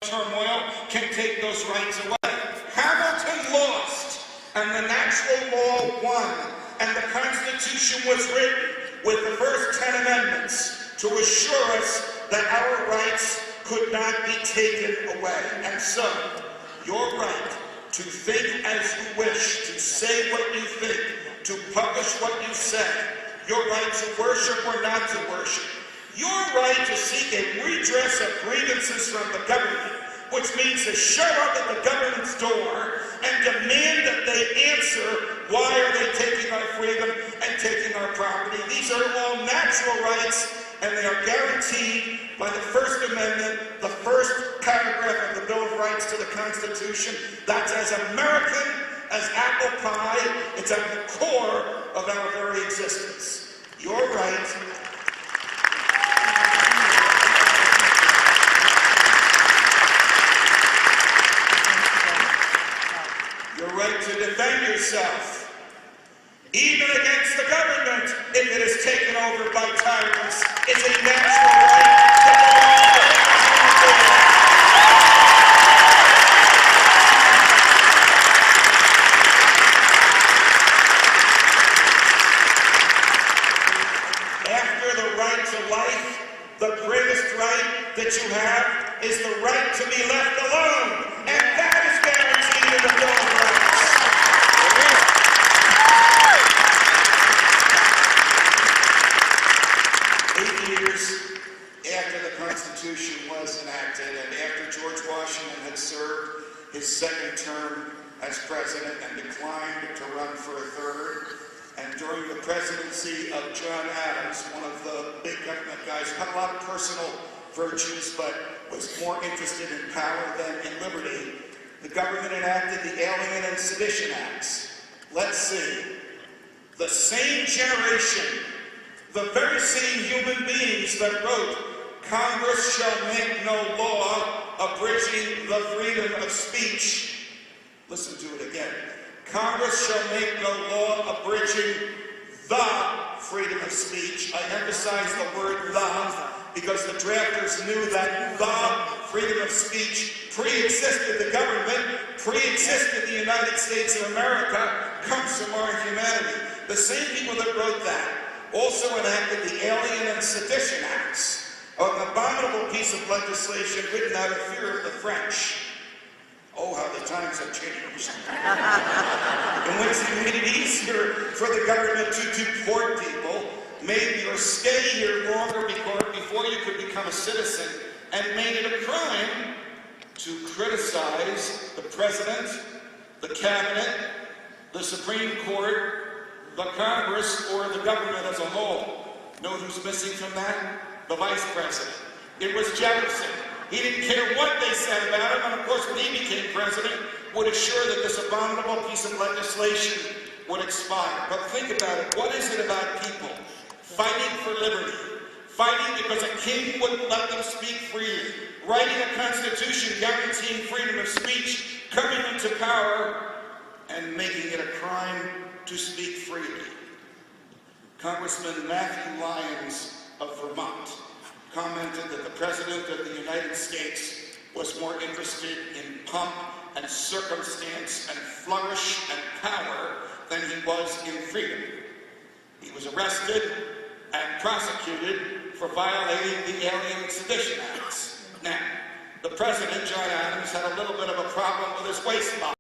turmoil can take those rights away. Hamilton lost, and the natural law won, and the Constitution was written with the first 10 amendments to assure us that our rights could not be taken away. And so, your right to think as you wish, to say what you think, to publish what you say, your right to worship or not to worship, your right to seek a redress of grievances from the government, which means to show up at the government's door and demand that they answer why are they taking our freedom and taking our property. These are all natural rights, and they are guaranteed by the First Amendment, the first paragraph of the Bill of Rights to the Constitution. That's as American as apple pie. It's at the core of our very existence. Your right to defend yourself, even against the government, if it is taken over by tyrants, is a natural right that belongs to After the right to life, the greatest right that you have is the right to be left alone, and that is guaranteed in the Bill of Rights. 8 years after the Constitution was enacted and after George Washington had served his second term as president and declined to run for a third, and during the presidency of John Adams, one of the big government guys who had a lot of personal virtues but was more interested in power than in liberty, the government enacted the Alien and Sedition Acts. Let's see. The same generation, the very same human beings that wrote, "Congress shall make no law abridging the freedom of speech." Listen to it again. Congress shall make no law abridging the freedom of speech. I emphasize the word "the" because the drafters knew that the freedom of speech pre-existed the government, pre-existed the United States of America, comes from our humanity. The same people that wrote that also enacted the Alien and Sedition Acts, an abominable piece of legislation written out of fear of the French. Oh, how the times have changed. In which they made it easier for the government to deport people, made your stay here longer before you could become a citizen, and made it a crime to criticize the president, the cabinet, the Supreme Court, the Congress, or the government as a whole. Know who's missing from that? The vice president. It was Jefferson. He didn't care what they said about him, and of course when he became president, would assure that this abominable piece of legislation would expire. But think about it. What is it about people fighting for liberty, fighting because a king wouldn't let them speak freely, writing a constitution guaranteeing freedom of speech, coming into power, and making it a crime to speak freely? Congressman Matthew Lyons of Vermont commented that the President of the United States was more interested in pomp and circumstance and flourish and power than he was in freedom. He was arrested and prosecuted for violating the Alien and Sedition Acts. Now, the President, John Adams, had a little bit of a problem with his waistline.